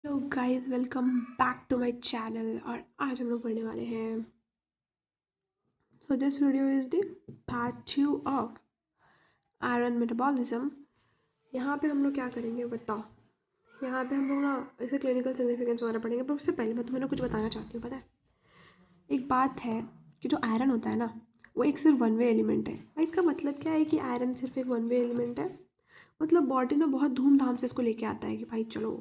Hello guys, welcome back to my channel. और आज हम लोग पढ़ने वाले हैं। So this video is the part 2 of iron metabolism. यहाँ पे हम लोग क्या करेंगे बताओ। यहाँ पे हम लोग ना इसे क्लिनिकल सिग्निफिकेंस वगैरह पढ़ेंगे, पर उससे पहले मैं तुम्हें ना कुछ बताना चाहती हूँ। पता है, एक बात है कि जो आयरन होता है ना, वो एक सिर्फ वन वे एलिमेंट है। भाई इसका मतलब क्या है कि आयरन सिर्फ एक वन वे एलिमेंट है। मतलब बॉडी ना बहुत धूमधाम से इसको लेके आता है कि भाई चलो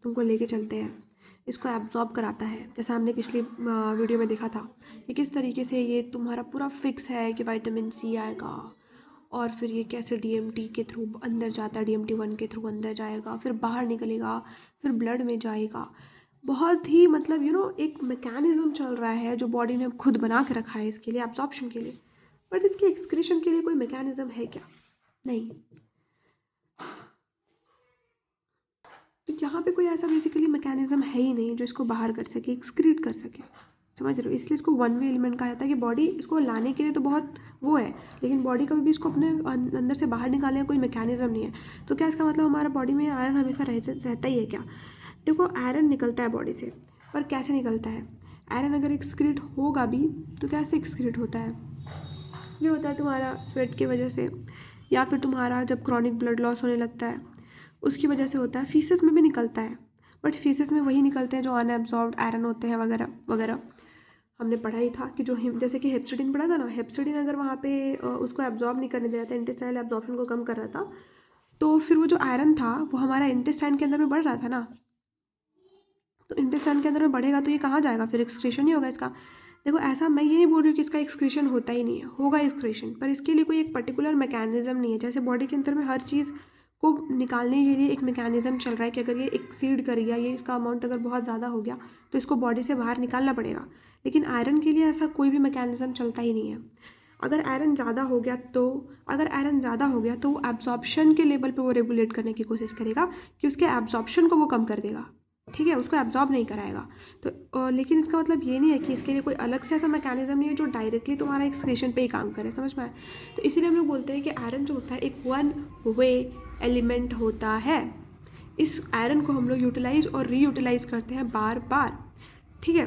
तुमको लेके चलते हैं। इसको एब्जॉर्ब कराता है, जैसा हमने पिछली वीडियो में देखा था कि किस तरीके से ये तुम्हारा पूरा फिक्स है कि विटामिन सी आएगा, और फिर ये कैसे डीएमटी के थ्रू अंदर जाता है, डीएमटी 1 के थ्रू अंदर जाएगा, फिर बाहर निकलेगा, फिर ब्लड में जाएगा। बहुत ही मतलब एक मैकेनिज्म चल रहा है जो बॉडी ने खुद बना के रखा है इसके लिए, एब्जॉर्प्शन के लिए। बट इसके एक्सक्रीशन के लिए कोई मैकेनिज्म है क्या? नहीं। तो यहाँ पे कोई ऐसा बेसिकली मैकेनिज्म है ही नहीं जो इसको बाहर कर सके, एक्सक्रीट कर सके। समझ रहे हो? इसलिए इसको वन वे एलिमेंट कहा जाता है कि बॉडी इसको लाने के लिए तो बहुत वो है, लेकिन बॉडी कभी भी इसको अपने अंदर से बाहर निकालने का कोई मैकेनिज्म नहीं है। तो क्या इसका मतलब हमारा बॉडी में आयरन हमेशा रहता ही है क्या? देखो, आयरन निकलता है बॉडी से, पर कैसे निकलता है? आयरन अगर एक्सक्रीट होगा भी तो कैसे एक्सक्रीट होता है? ये होता है तुम्हारा स्वेट की वजह से, या फिर तुम्हारा जब क्रॉनिक ब्लड लॉस होने लगता है उसकी वजह से होता है। फीसेस में भी निकलता है, बट फीसेस में वही निकलते हैं जो अनएब्जॉर्ब्ड आयरन होते हैं वगैरह वगैरह। हमने पढ़ा ही था कि जो जैसे कि हेप्सिडिन पढ़ा था ना, हेप्सिडिन अगर वहाँ पे उसको एब्जॉर्ब नहीं करने दे रहा था, इंटेस्टाइनल एब्जॉर्प्शन को कम कर रहा था, तो फिर वो जो आयरन था वो हमारा इंटेस्टाइन के अंदर में बढ़ रहा था ना। तो इंटेस्टाइन के अंदर में बढ़ेगा तो ये कहाँ जाएगा? फिर एक्सक्रीशन ही होगा इसका। देखो, ऐसा मैं ये नहीं बोल रही हूँ कि इसका एक्सक्रीशन होता ही नहीं है, होगा एक्सक्रीशन, पर इसके लिए कोई एक पर्टिकुलर मैकेनिज्म नहीं है। जैसे बॉडी के अंदर में हर चीज़ को निकालने के लिए एक मैकेनिज्म चल रहा है कि अगर ये एक्सीड कर गया, ये इसका अमाउंट अगर बहुत ज़्यादा हो गया तो इसको बॉडी से बाहर निकालना पड़ेगा। लेकिन आयरन के लिए ऐसा कोई भी मैकेनिज्म चलता ही नहीं है। अगर आयरन ज़्यादा हो गया तो अगर आयरन ज़्यादा हो गया तो वो एब्जॉर्प्शन के लेवल पे वो रेगुलेट करने की कोशिश करेगा कि उसके एब्जॉर्प्शन को वो कम कर देगा। ठीक है, उसको एब्जॉर्ब नहीं कराएगा। तो लेकिन इसका मतलब ये नहीं है कि इसके लिए कोई अलग से ऐसा मैकेनिज्म नहीं है जो डायरेक्टली तुम्हारा एक्सक्रीशन पे ही काम करे। समझ में आए? तो इसीलिए हम लोग बोलते हैं कि आयरन जो होता है एक वन वे एलिमेंट होता है। इस आयरन को हम लोग यूटिलाइज और रीयूटिलाइज करते हैं बार बार। ठीक है,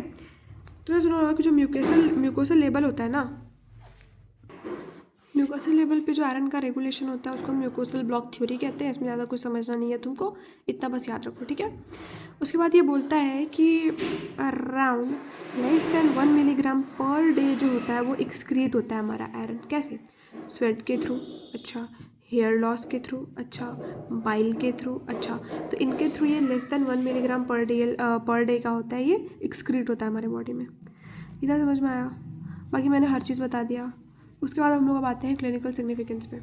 तुमने सुना होगा कि जो म्यूकोसल लेवल होता है ना, म्यूकोसल लेवल पे जो आयरन का रेगुलेशन होता है उसको म्यूकोसल ब्लॉक थ्योरी कहते हैं। इसमें ज़्यादा कुछ समझना नहीं है तुमको, इतना बस याद रखो। ठीक है, उसके बाद ये बोलता है कि अराउंड << 1 मिलीग्राम पर डे जो होता है वो एक्सक्रीट होता है हमारा आयरन। कैसे? स्वेट के थ्रू, अच्छा, हेयर लॉस के थ्रू, अच्छा, बाइल के थ्रू, अच्छा। तो इनके थ्रू ये << 1 मिलीग्राम पर डे का होता है, ये एक्सक्रीट होता है हमारे बॉडी में। इतना समझ में आया? बाकी मैंने हर चीज़ बता दिया। उसके बाद हम लोग अब आते हैं क्लिनिकल सिग्निफिकेंस पे।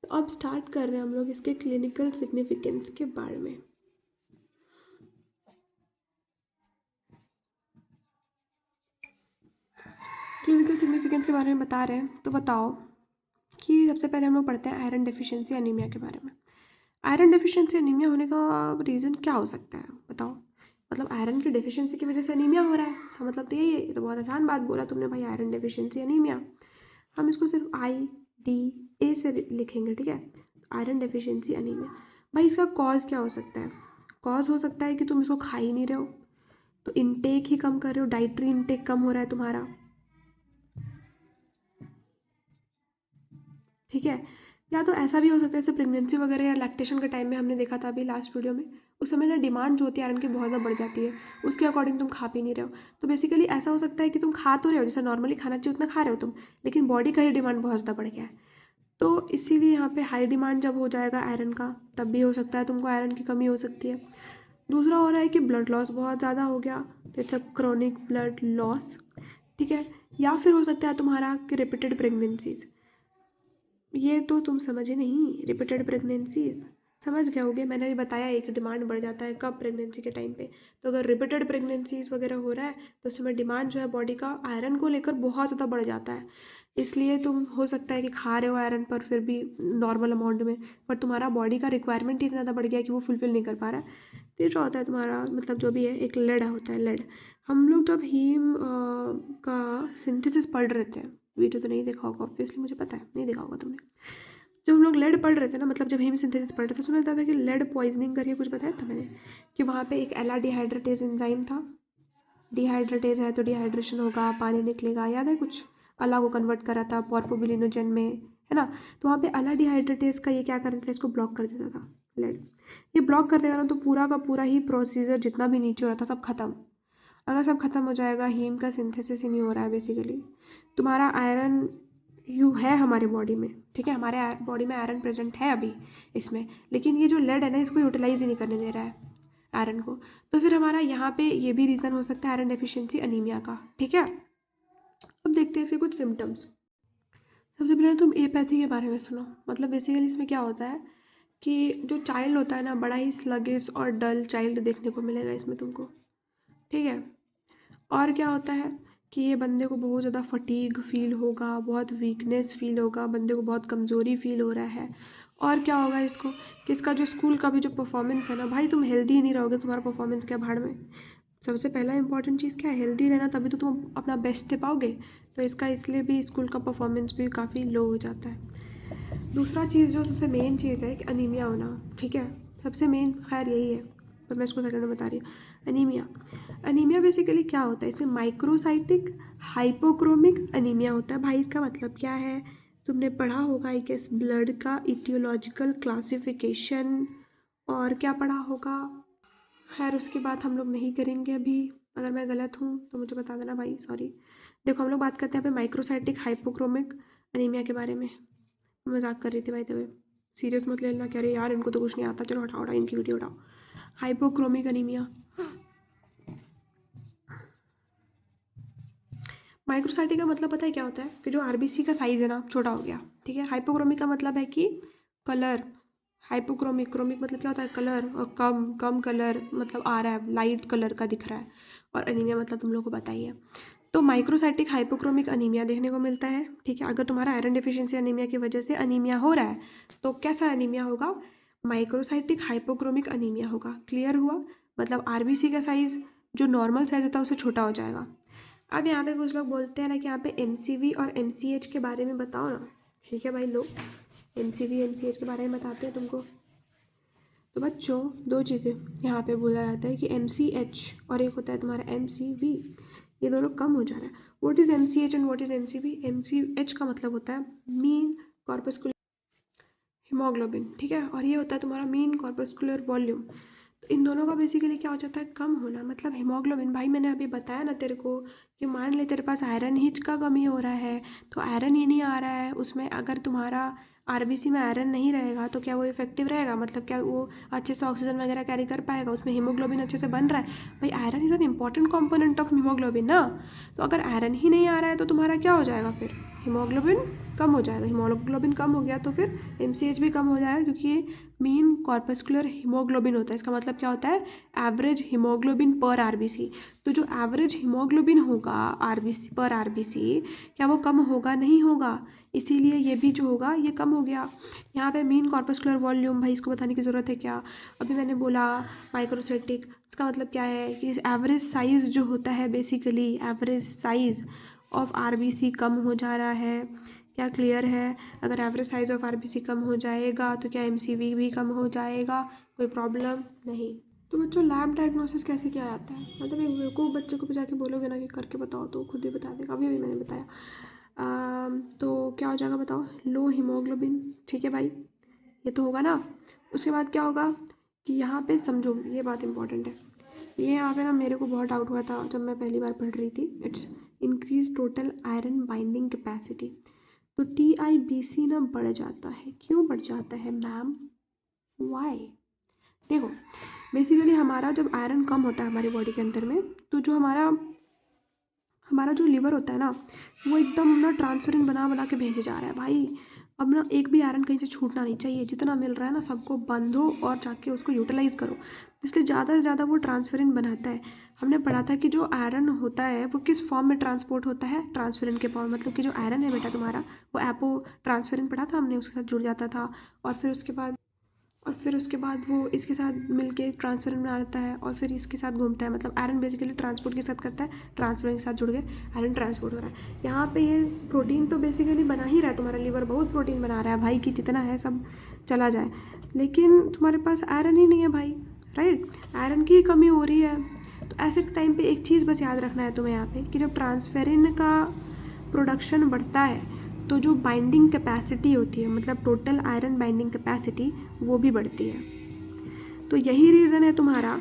तो अब स्टार्ट कर रहे हैं हम लोग इसके क्लिनिकल सिग्निफिकेंस के बारे में। क्लिनिकल सिग्निफिकेंस के बारे में बता रहे हैं तो बताओ कि सबसे पहले हम लोग पढ़ते हैं आयरन डेफिशिएंसी एनीमिया के बारे में। आयरन डेफिशिएंसी एनीमिया होने का रीज़न क्या हो सकता है बताओ? मतलब आयरन की डेफिशिएंसी की वजह से एनीमिया हो रहा है, इसका मतलब तो यही है। ये तो बहुत आसान बात बोला तुमने भाई, आयरन डेफिशिएंसी एनीमिया। हम इसको सिर्फ IDA से लिखेंगे, ठीक है? Iron deficiency anaemia. भाई इसका कॉज क्या हो सकता है? कॉज हो सकता है कि तुम इसको खा ही नहीं रहे हो, तो इनटेक ही कम कर रहे हो, डाइटरी इनटेक कम हो रहा है तुम्हारा। ठीक है, या तो ऐसा भी हो सकता है जैसे प्रेगनेंसी वगैरह या लैक्टेशन के टाइम में हमने देखा था अभी लास्ट वीडियो में, उस समय ना डिमांड जो होती है आयरन की बहुत ज़्यादा बढ़ जाती है, उसके अकॉर्डिंग तुम खा पी नहीं रहे हो। तो बेसिकली ऐसा हो सकता है कि तुम खा तो रहे हो, जैसे नॉर्मली खाना चाहिए उतना खा रहे हो तुम, लेकिन बॉडी का ही डिमांड बहुत ज़्यादा बढ़ गया है। तो इसीलिए यहाँ पे हाई डिमांड जब हो जाएगा आयरन का, तब भी हो सकता है तुमको आयरन की कमी हो सकती है। दूसरा हो रहा है कि ब्लड लॉस बहुत ज़्यादा हो गया, तो it's a chronic blood loss. ठीक है, या फिर हो सकता है तुम्हारा कि रिपीटेड प्रेगनेंसीज। ये तो तुम समझे नहीं, रिपीटेड प्रेगनेंसीज समझ गए होगे, मैंने भी बताया एक डिमांड बढ़ जाता है कब? प्रेगनेंसी के टाइम पे। तो अगर रिपीटेड प्रेगनेंसीज वगैरह हो रहा है तो उस समय डिमांड जो है बॉडी का आयरन को लेकर बहुत ज़्यादा बढ़ जाता है। इसलिए तुम हो सकता है कि खा रहे हो आयरन पर फिर भी नॉर्मल अमाउंट में, पर तुम्हारा बॉडी का रिक्वायरमेंट ही इतना ज़्यादा बढ़ गया है कि वो फुलफिल नहीं कर पा रहा है। तो ये जो होता है तुम्हारा मतलब जो भी है एक लेड होता है, लेड। हम लोग जब हीम का सिंथेसिस पढ़ रहे थे, वीडियो तो नहीं देखा होगा ऑब्वियसली, मुझे पता है नहीं देखा होगा तुमने। जब हम लोग लेड पढ़ रहे थे ना, मतलब जब हीमोसिंथेसिस पढ़ रहे थे, उसमें बताया था कि लेड पॉइजनिंग करके कुछ बताया था मैंने, कि वहाँ पे एक एला डिहाइड्रेटेज एंजाइम था। डिहाइड्रेटेज है तो डिहाइड्रेशन होगा, पानी निकलेगा, याद है कुछ, अला को कन्वर्ट करा था पॉर्फोबिलिनोजन में, है ना। तो वहाँ पे अला डिहाइड्रेटेज का ये क्या कर देता था, इसको ब्लॉक कर देता था लेड। ये ब्लॉक कर देगा ना तो पूरा का पूरा ही प्रोसीजर जितना भी नीचे हो रहा था सब खत्म। अगर सब खत्म हो जाएगा, हीम का सिंथेसिस ही नहीं हो रहा है बेसिकली, तुम्हारा आयरन यू है हमारे बॉडी में, ठीक है, हमारे बॉडी में आयरन प्रेजेंट है अभी इसमें, लेकिन ये जो लेड है ना इसको यूटिलाइज ही नहीं करने दे रहा है आयरन को। तो फिर हमारा यहाँ पे ये भी रीज़न हो सकता है आयरन डेफिशिएंसी अनीमिया का, ठीक है। अब देखते हैं इसके कुछ सिम्टम्स। सबसे पहले तुम एपैथी के बारे में सुनो। मतलब बेसिकली इसमें क्या होता है कि जो चाइल्ड होता है ना, बड़ा ही स्लगिश और डल चाइल्ड देखने को मिलेगा इसमें तुमको, ठीक है। और क्या होता है कि ये बंदे को बहुत ज़्यादा फटीग फील होगा, बहुत वीकनेस फील होगा, बंदे को बहुत कमज़ोरी फील हो रहा है। और क्या होगा इसको कि इसका जो स्कूल का भी जो परफॉर्मेंस है ना, भाई तुम हेल्दी ही नहीं रहोगे, तुम्हारा परफॉर्मेंस क्या भाड़ में। सबसे पहला इंपॉर्टेंट चीज़ क्या है, हेल्दी रहना, तभी तो तुम अपना बेस्ट दे पाओगे। तो इसका इसलिए भी स्कूल का परफॉर्मेंस भी काफ़ी लो हो जाता है। दूसरा चीज़ जो सबसे मेन चीज़ है कि अनीमिया होना, ठीक है, सबसे मेन खैर यही है, पर मैं इसको सेकंड में बता रही हूँ। अनीमिया, अनीमिया बेसिकली क्या होता है, इसमें माइक्रोसाइटिक हाइपोक्रोमिक अनीमिया होता है। भाई इसका मतलब क्या है, तुमने पढ़ा होगा आई गेस ब्लड का इटियोलॉजिकल क्लासिफिकेशन, और क्या पढ़ा होगा, खैर उसकी बात हम लोग नहीं करेंगे अभी। अगर मैं गलत हूँ तो मुझे बता देना भाई, सॉरी। देखो हम लोग बात करते हैं यहाँ पे माइक्रोसाइटिक हाइपोक्रोमिक अनीमिया के बारे में। मजाक कर रही थी भाई, तभी सीरियस मत ले लेना, कह रहे यार इनको तो कुछ नहीं आता, चलो हटाओ इनकी वीडियो उठाओ। हाइपोक्रोमिक अनीमिया, माइक्रोसाइटिक का मतलब पता है क्या होता है कि जो आरबीसी का साइज़ है ना छोटा हो गया, ठीक है। हाइपोक्रोमिक का मतलब है कि कलर, हाइपोक्रोमिक, क्रोमिक मतलब क्या होता है कलर, और कम कम कलर मतलब आ रहा है, लाइट कलर का दिख रहा है। और अनीमिया मतलब तुम लोग को पता ही है। तो माइक्रोसाइटिक हाइपोक्रोमिक अनीमिया देखने को मिलता है, ठीक है। अगर तुम्हारा आयरन डिफिशिएंसी अनीमिया की वजह से अनीमिया हो रहा है तो कैसा अनीमिया होगा, माइक्रोसाइटिक हाइपोक्रोमिक अनीमिया होगा। क्लियर हुआ, मतलब आरबीसी का साइज़ जो नॉर्मल साइज़ होता है उससे छोटा हो जाएगा। अब यहाँ पे कुछ लोग बोलते हैं ना कि यहाँ पे एमसीवी और एमसीएच के बारे में बताओ ना, ठीक है भाई, लो एमसीवी एमसीएच के बारे में बताते हैं तुमको। तो बच्चों दो चीज़ें यहाँ पे बोला जाता है कि एमसीएच और एक होता है तुम्हारा एमसीवी, ये दोनों कम हो जा रहा है। What is MCH and what is MCV. MCH का मतलब होता है मीन कॉर्पस्कुलर हीमोग्लोबिन, ठीक है, और ये होता है तुम्हारा मीन कॉर्पस्कुलर वॉल्यूम। तो इन दोनों का बेसिकली क्या हो जाता है, कम होना। मतलब हीमोग्लोबिन, भाई मैंने अभी बताया ना तेरे को कि मान ले तेरे पास आयरन हिच का कमी हो रहा है, तो आयरन ही नहीं आ रहा है उसमें, अगर तुम्हारा आरबीसी में आयरन नहीं रहेगा तो क्या वो इफेक्टिव रहेगा, मतलब क्या वो अच्छे से ऑक्सीजन वगैरह कैरी कर पाएगा, उसमें हीमोग्लोबिन अच्छे से बन रहा है। भाई iron is an important component of haemoglobin ना। तो अगर आयरन ही नहीं आ रहा है तो तुम्हारा क्या हो जाएगा, फिर हीमोग्लोबिन कम हो जाएगा। हीमोग्लोबिन कम हो गया तो फिर एमसीएच भी कम हो जाएगा, क्योंकि ये मीन कॉर्पस्कुलर हीमोग्लोबिन होता है। इसका मतलब क्या होता है, एवरेज हीमोग्लोबिन पर आरबीसी। तो जो एवरेज हीमोग्लोबिन होगा आरबीसी पर आरबीसी, क्या वो कम होगा, नहीं होगा, इसीलिए ये भी जो होगा ये कम हो गया। यहाँ पे मीन कॉर्पस्कुलर वॉल्यूम, भाई इसको बताने की ज़रूरत है क्या, अभी मैंने बोला माइक्रोसाइटिक, इसका मतलब क्या है कि एवरेज साइज़ जो होता है, basically average size of RBC कम हो जा रहा है। क्या क्लियर है, अगर एवरेज साइज ऑफ आरबीसी कम हो जाएगा तो क्या एमसीवी भी कम हो जाएगा, कोई प्रॉब्लम नहीं। तो बच्चों लैब डायग्नोसिस कैसे किया जाता है, मतलब एक बेवकूफ़ बच्चे को भी जाके बोलोगे ना कि करके बताओ तो खुद ही बता देगा। अभी अभी मैंने बताया। तो क्या हो जाएगा बताओ, लो हीमोग्लोबिन, ठीक है भाई, ये तो होगा ना। उसके बाद क्या होगा कि यहाँ पे समझो, ये बात इंपॉर्टेंट है, ये यहाँ पे ना मेरे को बहुत डाउट हुआ था जब मैं पहली बार पढ़ रही थी। It's increase total iron binding capacity. तो TIBC ना बढ़ जाता है, क्यों बढ़ जाता है मैम, वाई। देखो बेसिकली हमारा जब आयरन कम होता है हमारी बॉडी के अंदर में, तो जो हमारा हमारा जो लिवर होता है ना, वो एकदम ना ट्रांसफरिन बना बना के भेजे जा रहा है भाई। अब ना एक भी आयरन कहीं से छूटना नहीं चाहिए, जितना मिल रहा है ना सबको बांधो और जाके उसको यूटिलाइज करो। इसलिए ज़्यादा से ज़्यादा वो ट्रांसफरिन बनाता है। हमने पढ़ा था कि जो आयरन होता है वो किस फॉर्म में ट्रांसपोर्ट होता है, ट्रांसफरिन के फॉर्म, मतलब कि जो आयरन है बेटा तुम्हारा, वो एपो ट्रांसफरिन पढ़ा था हमने, उसके साथ जुड़ जाता था। और फिर उसके बाद और फिर उसके बाद वो इसके साथ मिलके ट्रांसफेरन बना लेता है और फिर इसके साथ घूमता है। मतलब आयरन बेसिकली ट्रांसपोर्ट के साथ करता है, ट्रांसफेरन के साथ जुड़ गए आयरन ट्रांसपोर्ट हो रहा है। यहाँ पे ये प्रोटीन तो बेसिकली बना ही रहा है, तुम्हारा लीवर बहुत प्रोटीन बना रहा है भाई कि जितना है सब चला जाए, लेकिन तुम्हारे पास आयरन ही नहीं है भाई, राइट। आयरन की कमी हो रही है। तो ऐसे टाइम पे एक चीज़ बस याद रखना है तुम्हें यहाँ पे कि जब ट्रांसफेरिन का प्रोडक्शन बढ़ता है तो जो बाइंडिंग कैपेसिटी होती है, मतलब टोटल आयरन बाइंडिंग कैपेसिटी, वो भी बढ़ती है। तो यही रीज़न है तुम्हारा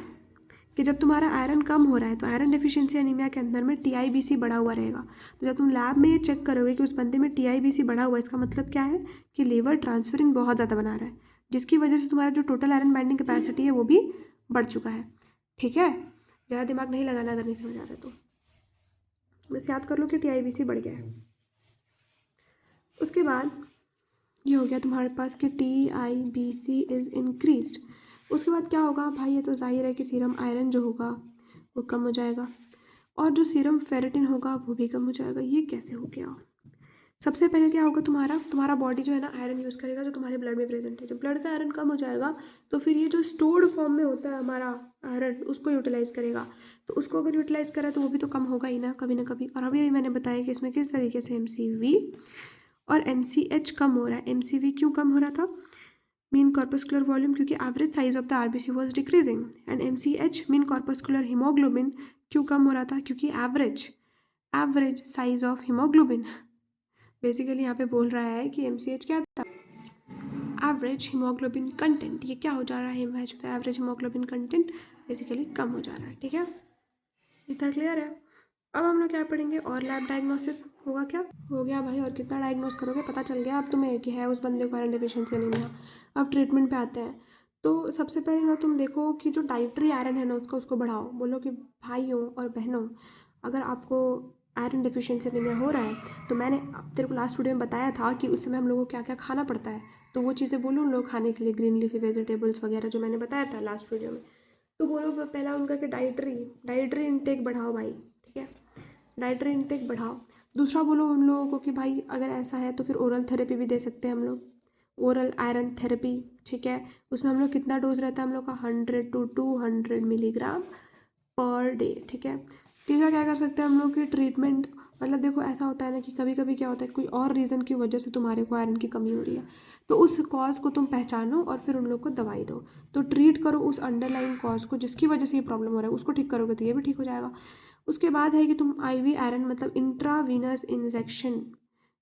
कि जब तुम्हारा आयरन कम हो रहा है तो आयरन डेफिशिएंसी एनीमिया के अंदर में TIBC बढ़ा हुआ रहेगा। तो जब तुम लैब में ये चेक करोगे कि उस बंदे में TIBC बढ़ा हुआ है, इसका मतलब क्या है कि लीवर ट्रांसफेरिन बहुत ज़्यादा बना रहा है, जिसकी वजह से तुम्हारा जो टोटल आयरन बाइंडिंग कैपेसिटी है वो भी बढ़ चुका है। ठीक है, ज़्यादा दिमाग नहीं लगाना अगर नहीं समझ आ रहा है तो बस याद कर लो कि TIBC बढ़ गया है। उसके बाद ये हो गया तुम्हारे पास कि TIBC इज़ इंक्रीज्ड। उसके बाद क्या होगा भाई, ये तो जाहिर है कि सीरम आयरन जो होगा वो कम हो जाएगा और जो सीरम फेरेटिन होगा वो भी कम हो जाएगा। ये कैसे हो गया? सबसे पहले क्या होगा, तुम्हारा बॉडी जो है ना आयरन यूज़ करेगा जो तुम्हारे ब्लड में प्रेजेंट है। जब ब्लड का आयरन कम हो जाएगा तो फिर ये जो स्टोर्ड फॉर्म में होता है हमारा आयरन, उसको यूटिलाइज़ करेगा। तो उसको अगर यूटिलाइज़ करा तो वो भी तो कम होगा ही ना कभी ना कभी। और अभी मैंने बताया कि इसमें किस तरीके से MCV और MCH कम हो रहा है। MCV क्यों कम हो रहा था? मीन कॉर्पस्कुलर वॉल्यूम, क्योंकि average size of the RBC was decreasing. And MCH mean corpuscular haemoglobin क्यों कम हो रहा था? क्योंकि average size of haemoglobin, basically यहाँ पे बोल रहा है कि MCH क्या था, एवरेज हीमोग्लोबिन कंटेंट। ये क्या हो जा रहा है, एवरेज हीमोग्लोबिन कंटेंट बेसिकली कम हो जा रहा है। ठीक है, इतना क्लियर है। अब हम लोग क्या पढ़ेंगे, और लैब डायग्नोसिस होगा। क्या हो गया भाई, और कितना डायग्नोस करोगे, पता चल गया अब तुम्हें कि है उस बंदे को आयरन डेफिशिएंसी एनीमिया। अब ट्रीटमेंट पे आते हैं। तो सबसे पहले ना तुम देखो कि जो डाइटरी आयरन है ना उसको बढ़ाओ। बोलो कि भाइयों और बहनों, अगर आपको आयरन डेफिशिएंसी एनीमिया हो रहा है तो मैंने तेरे को लास्ट वीडियो में बताया था कि उस समय हम लोगों को क्या क्या खाना पड़ता है, तो वो चीज़ें बोलो उन लोग खाने के लिए, ग्रीन लीफी वेजिटेबल्स वगैरह जो मैंने बताया था लास्ट वीडियो में। तो बोलो पहला उनका कि डाइटरी इनटेक बढ़ाओ भाई। ठीक है, डाइटरी इनटेक बढ़ाओ। दूसरा बोलो उन लोगों को कि भाई अगर ऐसा है तो फिर ओरल थेरेपी भी दे सकते हैं हम लोग, ओरल आयरन थेरेपी। ठीक है, उसमें हम लोग कितना डोज रहता है हम लोग का, 100 to 200 मिलीग्राम पर डे। ठीक है, तीसरा क्या कर सकते हैं हम लोग की ट्रीटमेंट, मतलब देखो ऐसा होता है ना कि कभी कभी क्या होता है कोई और रीज़न की वजह से तुम्हारे को आयरन की कमी हो रही है, तो उस कॉज को तुम पहचानो और फिर उन लोग को दवाई दो। तो ट्रीट करो उस अंडरलाइन कॉज को जिसकी वजह से ये प्रॉब्लम हो रहा है, उसको ठीक करोगे तो ये भी ठीक हो जाएगा। उसके बाद है कि तुम IV आयरन, मतलब इंट्रावीनस इंजेक्शन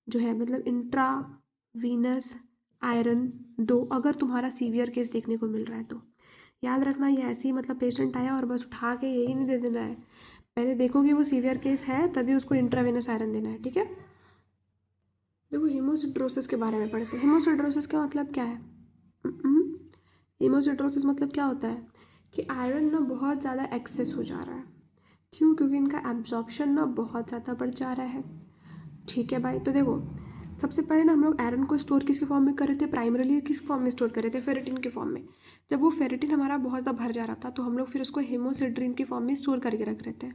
जो है, मतलब इंट्रावीनस आयरन दो अगर तुम्हारा सीवियर केस देखने को मिल रहा है तो। याद रखना ये ऐसे ही मतलब पेशेंट आया और बस उठा के यही नहीं दे देना है, पहले देखो कि वो सीवियर केस है तभी उसको इंट्रावेनस आयरन देना है। ठीक है, देखो हीमोसिड्रोसिस के बारे में पढ़ते हैं। हीमोसिड्रोसिस का मतलब क्या है? हीमोसिड्रोसिस मतलब क्या होता है कि आयरन ना बहुत ज़्यादा एक्सेस हो जा रहा है। क्यों? क्योंकि इनका एब्जॉर्प्शन ना बहुत ज़्यादा बढ़ जा रहा है। ठीक है भाई, तो देखो सबसे पहले ना हम लोग आयरन को स्टोर किसके फॉर्म में कर रहे थे, प्राइमरीली किस फॉर्म में स्टोर कर रहे थे, फेरेटिन के फॉर्म में। जब वो फेरेटिन हमारा बहुत ज़्यादा भर जा रहा था तो हम लोग फिर उसको हेमोसिड्रिन के फॉर्म में स्टोर करके रख रहे थे।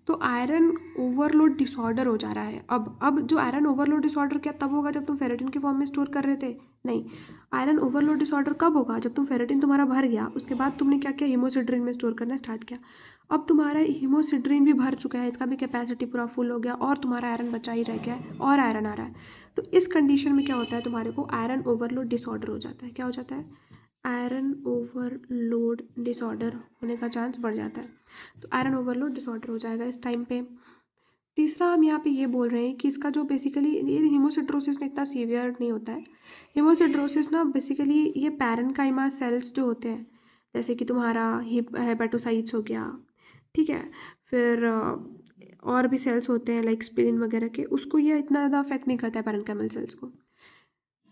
तो आयरन ओवरलोड डिसऑर्डर हो जा रहा है। अब जो आयरन ओवरलोड डिसऑर्डर क्या तब होगा जब तुम फेरेटिन के फॉर्म में स्टोर कर रहे थे? नहीं, आयरन ओवरलोड डिसऑर्डर कब होगा? जब तुम फेरेटिन तुम्हारा भर गया, उसके बाद तुमने क्या किया, हीमोसिड्रिन में स्टोर करना स्टार्ट किया। अब तुम्हारा हीमोसिड्रिन भी भर चुका है, इसका भी कैपेसिटी पूरा फुल हो गया और तुम्हारा आयरन बचा ही रह गया है और आयरन आ रहा है। तो इस कंडीशन में क्या होता है, तुम्हारे को आयरन ओवरलोड डिसऑर्डर हो जाता है। क्या हो जाता है? आयरन ओवरलोड डिसऑर्डर होने का चांस बढ़ जाता है। तो आयरन ओवरलोड डिसऑर्डर हो जाएगा इस टाइम पे। तीसरा हम यहाँ पे ये बोल रहे हैं कि इसका जो बेसिकली ये हीमोसिड्रोसिस में इतना सीवियर नहीं होता है। हीमोसिड्रोसिस ना बेसिकली ये पैरेन्काइमा सेल्स जो होते हैं, जैसे कि तुम्हारा हेपेटोसाइट्स हो गया, ठीक है, फिर और भी सेल्स होते हैं लाइक स्प्लीन वगैरह के, उसको ये इतना ज़्यादा अफेक्ट नहीं करता है पैरेन्काइमल सेल्स को।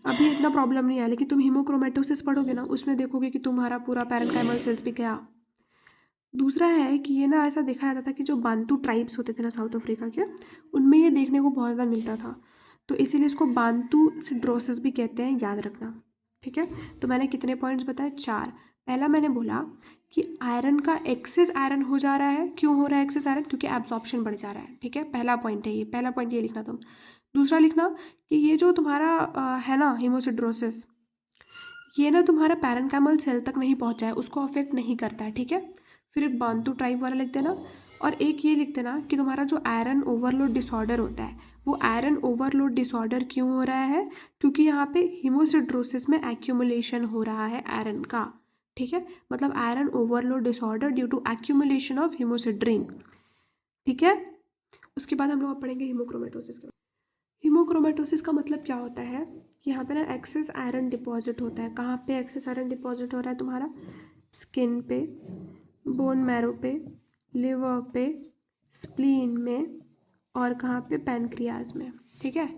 अभी इतना प्रॉब्लम नहीं है, लेकिन तुम हीमोक्रोमेटोसिस पढ़ोगे ना उसमें देखोगे कि तुम्हारा पूरा पैरेन्काइमल सेल्स भी गया। दूसरा है कि ये ना ऐसा देखा जाता था कि जो बांतू ट्राइब्स होते थे ना साउथ अफ्रीका के, उनमें ये देखने को बहुत ज़्यादा मिलता था, तो इसीलिए इसको बांतू सिड्रोसिस भी कहते हैं, याद रखना। ठीक है, तो मैंने कितने पॉइंट्स बताए? 4। पहला मैंने बोला कि आयरन का एक्सेस आयरन हो जा रहा है। क्यों हो रहा है एक्सेस आयरन? क्योंकि एब्जॉर्प्शन बढ़ जा रहा है। ठीक है, पहला पॉइंट है ये, पहला पॉइंट ये लिखना तुम। दूसरा लिखना कि ये जो तुम्हारा है ना हीमोसिड्रोसिस, ये ना तुम्हारा पैरेन्काइमल सेल तक नहीं पहुंचा है, उसको अफेक्ट नहीं करता है, ठीक है। फिर एक बांतु टाइप वाला लिख देना, और एक ये लिख देना कि तुम्हारा जो आयरन ओवरलोड डिसऑर्डर होता है, वो आयरन ओवरलोड डिसऑर्डर क्यों हो रहा है, क्योंकि यहाँ पे हीमोसिड्रोसिस में एक्यूमुलेशन हो रहा है आयरन का, ठीक है। मतलब iron overload disorder due to accumulation of haemosiderin, ठीक है। उसके बाद हम लोग अब पढ़ेंगे हीमोक्रोमेटोसिस के। हीमोक्रोमेटोसिस का मतलब क्या होता है कि यहाँ पे ना एक्सेस आयरन डिपॉजिट होता है। कहाँ पे एक्सेस आयरन डिपॉजिट हो रहा है तुम्हारा? स्किन पे, बोन मैरो पे, लिवर पे, स्प्लीन में, और कहाँ पे? पैनक्रियाज में, ठीक है।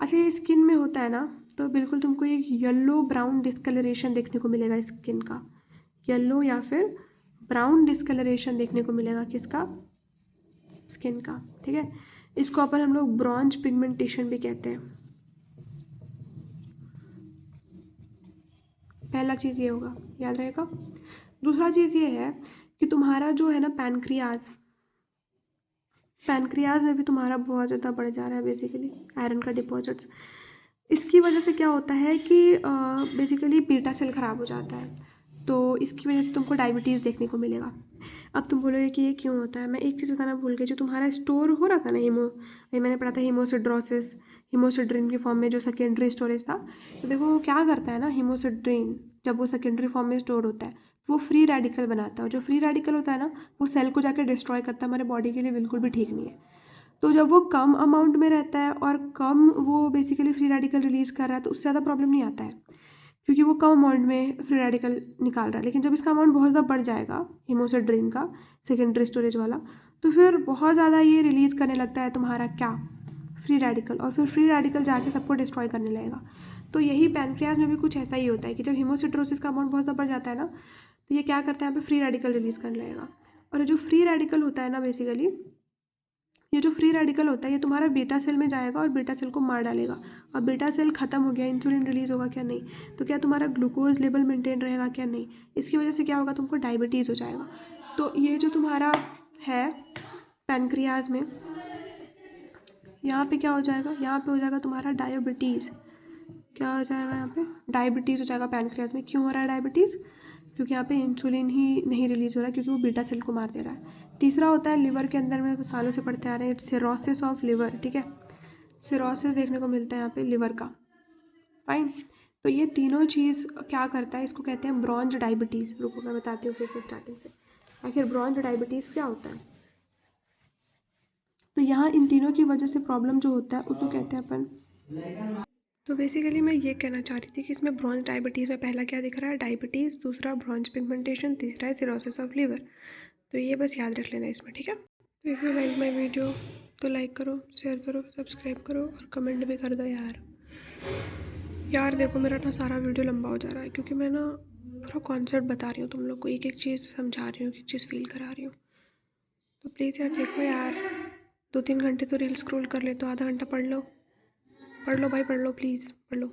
अच्छा, ये स्किन में होता है ना, तो बिल्कुल तुमको एक येलो ब्राउन डिस्कलरेशन देखने को मिलेगा स्किन का, येलो या फिर ब्राउन डिस्कलरेशन देखने को मिलेगा किसका? स्किन का, ठीक है। इसको अपन हम लोग ब्रॉन्ज पिगमेंटेशन भी कहते हैं। पहला चीज़ ये होगा, याद रहेगा। दूसरा चीज़ ये है कि तुम्हारा जो है ना पैनक्रियाज, पैनक्रियाज में भी तुम्हारा बहुत ज़्यादा बढ़ जा रहा है बेसिकली आयरन का डिपॉजिट्स। इसकी वजह से क्या होता है कि बेसिकली बीटा सेल ख़राब हो जाता है, तो इसकी वजह से तुमको डायबिटीज़ देखने को मिलेगा। अब तुम बोलोगे कि ये क्यों होता है, मैं एक चीज़ बताना भूल गई, जो तुम्हारा स्टोर हो रहा था ना ये मैंने पढ़ा था हीमोसिड्रोसिस, हीमोसिड्रीन की फॉर्म में जो सेकेंडरी स्टोरेज था, तो देखो वो क्या करता है ना, हीमोसिड्रीन जब वो सेकेंडरी फॉर्म में स्टोर होता है वो फ्री रेडिकल बनाता है, और जो फ्री रेडिकल होता है ना वो सेल को जाकर डिस्ट्रॉय करता है, हमारे बॉडी के लिए बिल्कुल भी ठीक नहीं है। तो जब वो कम अमाउंट में रहता है और कम वो बेसिकली फ्री रेडिकल रिलीज़ कर रहा है, तो उससे ज़्यादा प्रॉब्लम नहीं आता है, क्योंकि वो कम अमाउंट में फ्री रेडिकल निकाल रहा है। लेकिन जब इसका अमाउंट बहुत ज़्यादा बढ़ जाएगा हीमोसिड्रीन का सेकेंडरी स्टोरेज वाला, तो फिर बहुत ज़्यादा ये रिलीज़ करने लगता है तुम्हारा क्या? फ्री रेडिकल, और फिर फ्री रेडिकल जाके सबको डिस्ट्रॉय करने लगेगा। तो यही पैनक्रियाज में भी कुछ ऐसा ही होता है कि जब हीमोसिड्रोसिस का अमाउंट बहुत ज़्यादा बढ़ जाता है ना, तो ये क्या करता है, यहाँ पे फ्री रेडिकल रिलीज़ करने लगेगा। और जो फ्री रेडिकल होता है ना बेसिकली, ये जो फ्री रेडिकल होता है ये तुम्हारा बीटा सेल में जाएगा और बीटा सेल को मार डालेगा। और बीटा सेल ख़त्म हो गया, इंसुलिन रिलीज़ होगा क्या? नहीं। तो क्या तुम्हारा ग्लूकोज लेवल मेंटेन रहेगा क्या? नहीं। इसकी वजह से क्या होगा, तुमको डायबिटीज़ हो जाएगा। तो ये जो तुम्हारा है पैनक्रियाज में, यहाँ पे क्या हो जाएगा, यहाँ पे हो जाएगा तुम्हारा डायबिटीज़। क्या हो जाएगा यहाँ पे? डायबिटीज़ हो जाएगा पैनक्रियाज में। क्यों हो रहा है डायबिटीज़? क्योंकि यहाँ पे इंसुलिन ही नहीं रिलीज़ हो रहा है, क्योंकि वो बीटा सेल को मार दे रहा है। तीसरा होता है लिवर के अंदर में सालों से पढ़ते आ रहे हैं, सिरोसिस ऑफ लिवर, ठीक है। सिरोसिस देखने को मिलता है यहाँ पे लिवर का, फाइन। तो ये तीनों चीज़ क्या करता है, इसको कहते हैं ब्रॉन्ज डायबिटीज़। रुको मैं बताती हूँ फिर से स्टार्टिंग से, आखिर ब्रॉन्ज डायबिटीज़ क्या होता है। तो यहाँ इन तीनों की वजह से प्रॉब्लम जो होता है उसको कहते हैं अपन। तो बेसिकली मैं ये कहना चाह रही थी कि इसमें ब्रॉन्ज डायबिटीज़ में पहला क्या दिख रहा है, डायबिटीज़, दूसरा ब्रॉन्ज पिगमेंटेशन, तीसरा है सिरोसिस ऑफ लिवर। तो ये बस याद रख लेना इसमें, ठीक है। तो if you like my video तो लाइक करो, शेयर करो, सब्सक्राइब करो और कमेंट भी कर दो यार। यार देखो मेरा ना सारा वीडियो लंबा हो जा रहा है, क्योंकि मैं ना पूरा कॉन्सेप्ट बता रही हूँ तुम लोग को, एक एक चीज़ समझा रही हूँ, एक एक चीज़ फील करा रही हूँ। तो प्लीज़ यार देखो यार, 2-3 घंटे तो रील स्क्रॉल कर ले तो आधा घंटा पढ़ लो भाई, पढ़ लो प्लीज़, पढ़ लो।